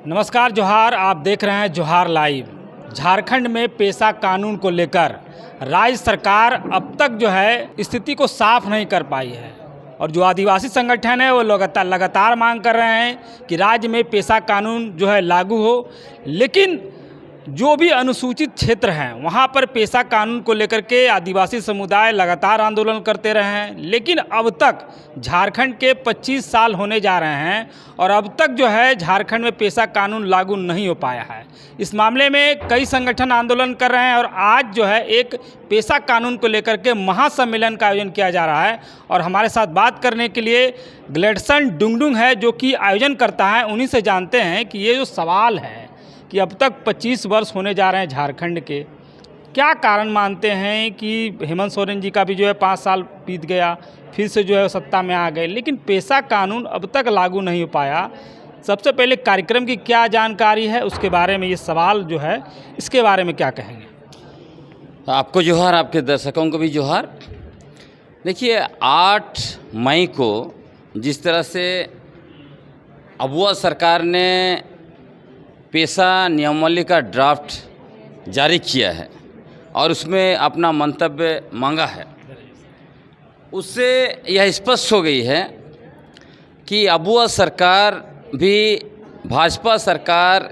नमस्कार जोहार, आप देख रहे हैं जोहार लाइव। झारखंड में पेशा कानून को लेकर राज्य सरकार अब तक जो है स्थिति को साफ नहीं कर पाई है और जो आदिवासी संगठन है वो लगातार मांग कर रहे हैं कि राज्य में पेशा कानून जो है लागू हो। लेकिन जो भी अनुसूचित क्षेत्र हैं वहाँ पर पेशा कानून को लेकर के आदिवासी समुदाय लगातार आंदोलन करते रहे हैं। लेकिन अब तक झारखंड के 25 साल होने जा रहे हैं और अब तक जो है झारखंड में पेशा कानून लागू नहीं हो पाया है। इस मामले में कई संगठन आंदोलन कर रहे हैं और आज जो है एक पेशा कानून को लेकर के महासम्मेलन का आयोजन किया जा रहा है। और हमारे साथ बात करने के लिए ग्लेडसन डुंगडुंग है जो कि आयोजन करता है। उन्हीं से जानते हैं कि ये जो सवाल है कि अब तक 25 वर्ष होने जा रहे हैं झारखंड के, क्या कारण मानते हैं कि हेमंत सोरेन जी का भी जो है 5 साल बीत गया, फिर से जो है सत्ता में आ गए, लेकिन पेशा कानून अब तक लागू नहीं हो पाया। सबसे पहले कार्यक्रम की क्या जानकारी है उसके बारे में, ये सवाल जो है इसके बारे में क्या कहेंगे? आपको जोहार, आपके दर्शकों को भी जोहार। देखिए 8 मई को जिस तरह से अबुआ सरकार ने पेशा नियमावली का ड्राफ्ट जारी किया है और उसमें अपना मंतव्य मांगा है, उससे यह स्पष्ट हो गई है कि अबुआ सरकार भी भाजपा सरकार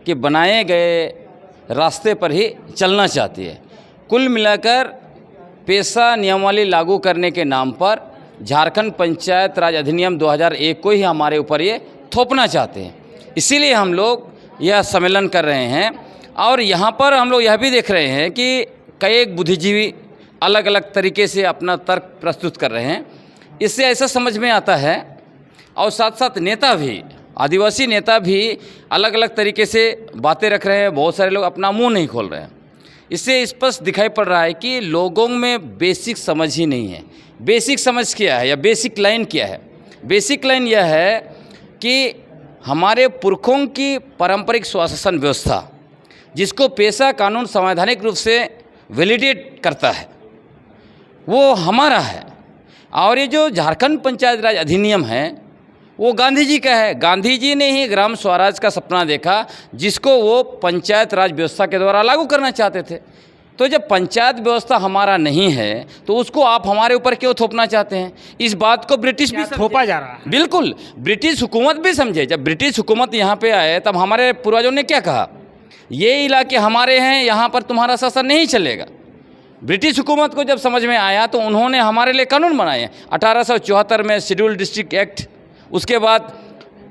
के बनाए गए रास्ते पर ही चलना चाहती है। कुल मिलाकर पेशा नियमावली लागू करने के नाम पर झारखंड पंचायत राज अधिनियम 2001 को ही हमारे ऊपर ये थोपना चाहते हैं। इसीलिए हम लोग यह सम्मेलन कर रहे हैं और यहाँ पर हम लोग यह भी देख रहे हैं कि कई बुद्धिजीवी अलग अलग तरीके से अपना तर्क प्रस्तुत कर रहे हैं। इससे ऐसा समझ में आता है और साथ साथ नेता भी, आदिवासी नेता भी अलग अलग तरीके से बातें रख रहे हैं। बहुत सारे लोग अपना मुंह नहीं खोल रहे हैं। इससे स्पष्ट दिखाई पड़ रहा है कि लोगों में बेसिक समझ ही नहीं है। बेसिक समझ क्या है या बेसिक लाइन क्या है? बेसिक लाइन यह है कि हमारे पुरखों की पारंपरिक स्वशासन व्यवस्था, जिसको पेशा कानून संवैधानिक रूप से वैलिडेट करता है, वो हमारा है। और ये जो झारखंड पंचायत राज अधिनियम है वो गांधी जी का है। गांधी जी ने ही ग्राम स्वराज का सपना देखा, जिसको वो पंचायत राज व्यवस्था के द्वारा लागू करना चाहते थे। तो जब पंचायत व्यवस्था हमारा नहीं है तो उसको आप हमारे ऊपर क्यों थोपना चाहते हैं? इस बात को ब्रिटिश भी थोपा जा रहा है। बिल्कुल, ब्रिटिश हुकूमत भी समझे। जब ब्रिटिश हुकूमत यहाँ पे आए तब हमारे पूर्वजों ने क्या कहा? ये इलाके हमारे हैं, यहाँ पर तुम्हारा शासन नहीं चलेगा। ब्रिटिश हुकूमत को जब समझ में आया तो उन्होंने हमारे लिए कानून बनाए। 1874 में शेड्यूल डिस्ट्रिक्ट एक्ट, उसके बाद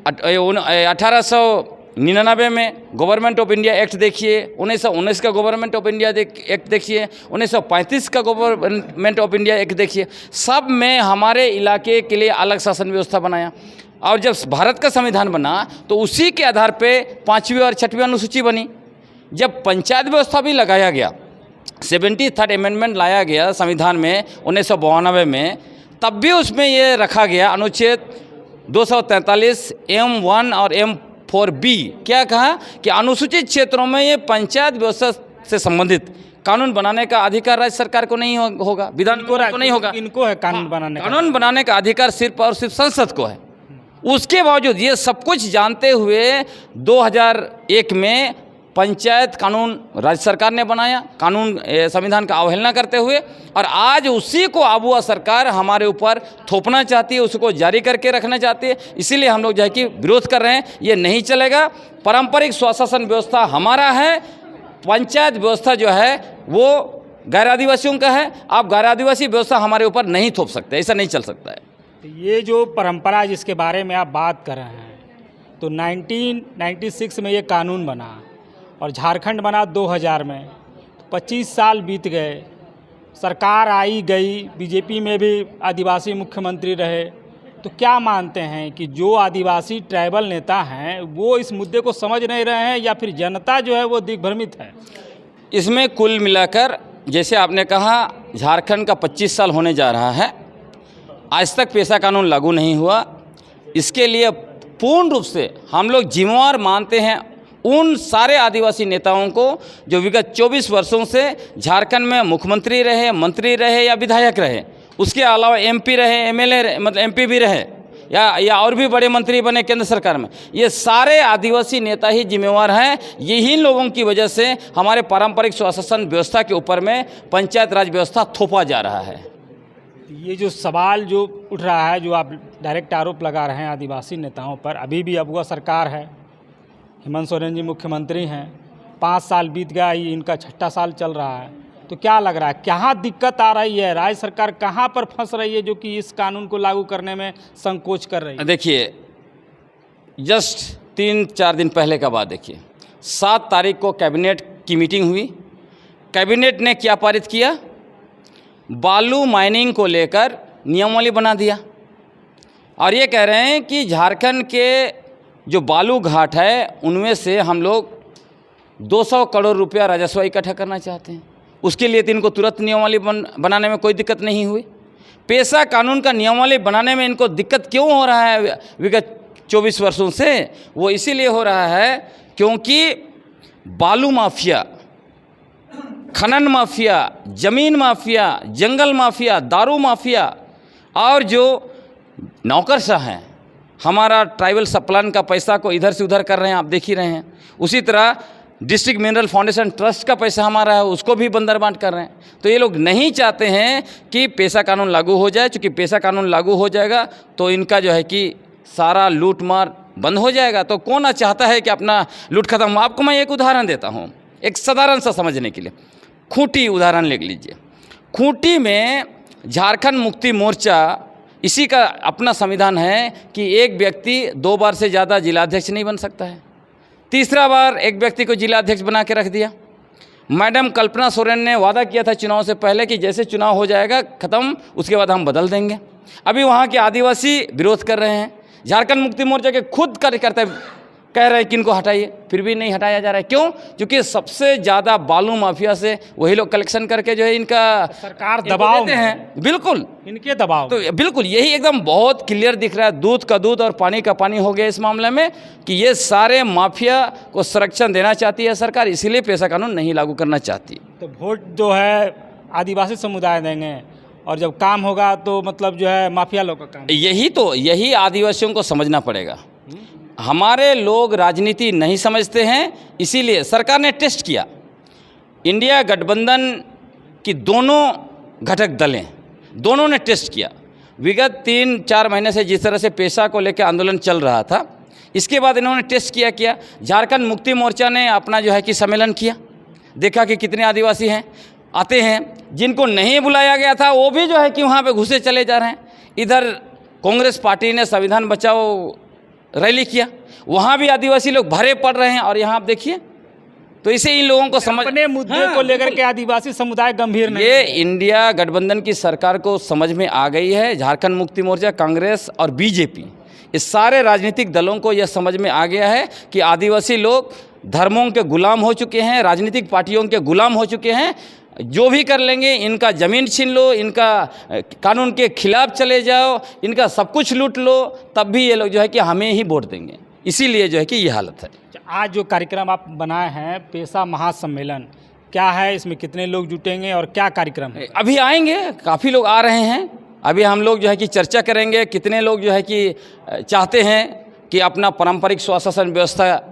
1899 में गवर्नमेंट ऑफ इंडिया एक्ट देखिए, 1919 का गवर्नमेंट ऑफ इंडिया एक्ट देखिए, 1935 का गवर्नमेंट ऑफ इंडिया एक्ट देखिए। सब में हमारे इलाके के लिए अलग शासन व्यवस्था बनाया। और जब भारत का संविधान बना तो उसी के आधार पे 5वीं और 6वीं अनुसूची बनी। जब पंचायत व्यवस्था भी लगाया गया, 73rd अमेंडमेंट लाया गया संविधान में 1992 में, तब भी उसमें ये रखा गया अनुच्छेद 243 M1 और M4B, क्या कहा कि अनुसूचित क्षेत्रों में ये पंचायत व्यवस्था से संबंधित कानून बनाने का अधिकार राज्य सरकार को नहीं होगा, विधान को नहीं होगा। इनको है कानून बनाने का अधिकार सिर्फ और सिर्फ संसद को है। उसके बावजूद ये सब कुछ जानते हुए 2001 में पंचायत कानून राज्य सरकार ने बनाया, कानून संविधान का अवहेलना करते हुए, और आज उसी को अबुआ सरकार हमारे ऊपर थोपना चाहती है, उसको जारी करके रखना चाहती है। इसीलिए हम लोग जो है कि विरोध कर रहे हैं। ये नहीं चलेगा। पारंपरिक स्वशासन व्यवस्था हमारा है, पंचायत व्यवस्था जो है वो गैर आदिवासियों का है। आप गैर आदिवासी व्यवस्था हमारे ऊपर नहीं थोप सकते, ऐसा नहीं चल सकता है। ये जो परंपरा जिसके बारे में आप बात कर रहे हैं, तो 1996 में ये कानून बना और झारखंड बना 2000 में। 25 साल बीत गए, सरकार आई गई, बीजेपी में भी आदिवासी मुख्यमंत्री रहे। तो क्या मानते हैं कि जो आदिवासी ट्राइबल नेता हैं वो इस मुद्दे को समझ नहीं रहे हैं या फिर जनता जो है वो दिग्भ्रमित है? इसमें कुल मिलाकर जैसे आपने कहा झारखंड का 25 साल होने जा रहा है, आज तक पेशा कानून लागू नहीं हुआ। इसके लिए पूर्ण रूप से हम लोग जिम्मेवार मानते हैं उन सारे आदिवासी नेताओं को जो विगत 24 वर्षों से झारखंड में मुख्यमंत्री रहे, मंत्री रहे या विधायक रहे, उसके अलावा MP रहे, MLA रहे, मतलब MP भी रहे, या और भी बड़े मंत्री बने केंद्र सरकार में, ये सारे आदिवासी नेता ही जिम्मेवार हैं। यही लोगों की वजह से हमारे पारंपरिक स्वशासन व्यवस्था के ऊपर में पंचायत राज व्यवस्था थोपा जा रहा है। ये जो सवाल जो उठ रहा है, जो आप डायरेक्ट आरोप लगा रहे हैं आदिवासी नेताओं पर, अभी भी अबुआ सरकार है, हेमंत सोरेन जी मुख्यमंत्री हैं, 5 साल बीत गया, ये इनका 6ठा साल चल रहा है, तो क्या लग रहा है कहाँ दिक्कत आ रही है? राज्य सरकार कहाँ पर फंस रही है जो कि इस कानून को लागू करने में संकोच कर रही है? देखिए, जस्ट 3-4 दिन पहले का बात देखिए, 7 तारीख को कैबिनेट की मीटिंग हुई। कैबिनेट ने क्या पारित किया? बालू माइनिंग को लेकर नियमावली बना दिया और ये कह रहे हैं कि झारखंड के जो बालू घाट है उनमें से हम लोग 200 करोड़ रुपया राजस्व इकट्ठा करना चाहते हैं। उसके लिए तो इनको तुरंत नियमावली बनाने में कोई दिक्कत नहीं हुई। पेशा कानून का नियमावली बनाने में इनको दिक्कत क्यों हो रहा है विगत 24 वर्षों से? वो इसीलिए हो रहा है क्योंकि बालू माफिया, खनन माफिया, ज़मीन माफिया, जंगल माफिया, दारू माफिया और जो नौकरशाह हैं, हमारा ट्राइबल सप्लान का पैसा को इधर से उधर कर रहे हैं, आप देख ही रहे हैं। उसी तरह डिस्ट्रिक्ट मिनरल फाउंडेशन ट्रस्ट का पैसा हमारा है, उसको भी बंदरबांट कर रहे हैं। तो ये लोग नहीं चाहते हैं कि पेशा कानून लागू हो जाए, क्योंकि पेशा कानून लागू हो जाएगा तो इनका जो है कि सारा लूट मार बंद हो जाएगा। तो कौन चाहता है कि अपना लूट खत्म? आपको मैं एक उदाहरण देता हूँ, एक साधारण सा समझने के लिए। खूंटी उदाहरण ले लीजिए। खूंटी में झारखंड मुक्ति मोर्चा, इसी का अपना संविधान है कि एक व्यक्ति 2 बार से ज़्यादा जिलाध्यक्ष नहीं बन सकता है। तीसरा बार एक व्यक्ति को जिलाध्यक्ष बना के रख दिया। मैडम कल्पना सोरेन ने वादा किया था चुनाव से पहले कि जैसे चुनाव हो जाएगा ख़त्म, उसके बाद हम बदल देंगे। अभी वहाँ के आदिवासी विरोध कर रहे हैं। झारखंड मुक्ति मोर्चा के खुद कार्यकर्ता कह रहे हैं कि इनको हटाइए, फिर भी नहीं हटाया जा रहा है। क्यों? क्योंकि सबसे ज़्यादा बालू माफिया से वही लोग कलेक्शन करके जो है इनका सरकार दबाव में हैं। बिल्कुल इनके दबाव, तो बिल्कुल यही एकदम बहुत क्लियर दिख रहा है, दूध का दूध और पानी का पानी हो गया इस मामले में, कि ये सारे माफिया को संरक्षण देना चाहती है सरकार, इसीलिए पेशा कानून नहीं लागू करना चाहती। तो वोट जो है आदिवासी समुदाय देंगे और जब काम होगा तो मतलब जो है माफिया लोग का काम। यही आदिवासियों को समझना पड़ेगा। हमारे लोग राजनीति नहीं समझते हैं, इसीलिए सरकार ने टेस्ट किया। इंडिया गठबंधन की दोनों घटक दलें, दोनों ने टेस्ट किया। विगत 3-4 महीने से जिस तरह से पेशा को लेकर आंदोलन चल रहा था, इसके बाद इन्होंने टेस्ट किया। झारखंड मुक्ति मोर्चा ने अपना जो है कि सम्मेलन किया, देखा कि कितने आदिवासी हैं, आते हैं। जिनको नहीं बुलाया गया था वो भी जो है कि वहाँ पे घुसे चले जा रहे हैं। इधर कांग्रेस पार्टी ने संविधान बचाओ रैली किया, वहाँ भी आदिवासी लोग भरे पड़ रहे हैं। और यहाँ आप देखिए, तो इसे इन लोगों को समझ, अपने मुद्दे को लेकर के आदिवासी समुदाय गंभीर नहीं, ये इंडिया गठबंधन की सरकार को समझ में आ गई है। झारखंड मुक्ति मोर्चा, कांग्रेस और बीजेपी, इस सारे राजनीतिक दलों को यह समझ में आ गया है कि आदिवासी लोग धर्मों के गुलाम हो चुके हैं, राजनीतिक पार्टियों के गुलाम हो चुके हैं। जो भी कर लेंगे, इनका ज़मीन छीन लो, इनका कानून के खिलाफ चले जाओ, इनका सब कुछ लूट लो, तब भी ये लोग जो है कि हमें ही वोट देंगे। इसीलिए जो है कि ये हालत है। आज जो कार्यक्रम आप बनाए हैं पेशा महासम्मेलन, क्या है, इसमें कितने लोग जुटेंगे और क्या कार्यक्रम है? अभी आएंगे, काफ़ी लोग आ रहे हैं। अभी हम लोग जो है कि चर्चा करेंगे कितने लोग जो है कि चाहते हैं कि अपना पारंपरिक स्वशासन व्यवस्था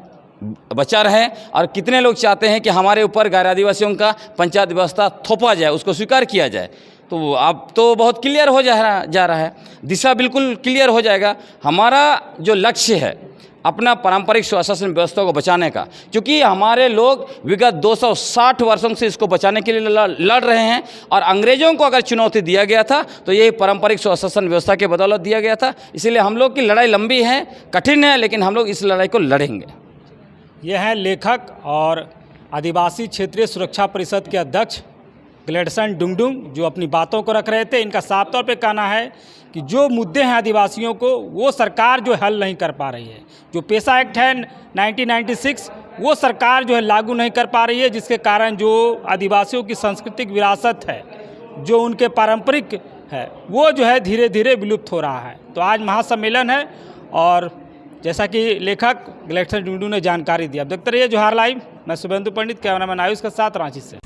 बचा रहे और कितने लोग चाहते हैं कि हमारे ऊपर गैर आदिवासियों का पंचायत व्यवस्था थोपा जाए, उसको स्वीकार किया जाए। तो अब तो बहुत क्लियर हो जा रहा है, दिशा बिल्कुल क्लियर हो जाएगा। हमारा जो लक्ष्य है अपना पारंपरिक स्वशासन व्यवस्था को बचाने का, क्योंकि हमारे लोग विगत 260 वर्षों से इसको बचाने के लिए लड़ रहे हैं। और अंग्रेज़ों को अगर चुनौती दिया गया था तो यही पारंपरिक स्वशासन व्यवस्था के बदौलत दिया गया था। इसीलिए हम लोग की लड़ाई लंबी है, कठिन है, लेकिन हम लोग इस लड़ाई को लड़ेंगे। यह हैं लेखक और आदिवासी क्षेत्रीय सुरक्षा परिषद के अध्यक्ष ग्लेडसन डुंगडुंग, जो अपनी बातों को रख रहे थे। इनका साफ तौर पे कहना है कि जो मुद्दे हैं आदिवासियों को, वो सरकार जो हल नहीं कर पा रही है। जो पेशा एक्ट है 1996, वो सरकार जो है लागू नहीं कर पा रही है, जिसके कारण जो आदिवासियों की सांस्कृतिक विरासत है, जो उनके पारंपरिक है, वो जो है धीरे धीरे विलुप्त हो रहा है। तो आज महासम्मेलन है और जैसा कि लेखक ग्लेडसन डुंगडुंग ने जानकारी दी। अब देखते रहिए जोहार लाइव। मैं शुभेंदु पंडित, कैमरामैन आयुष के साथ, रांची से।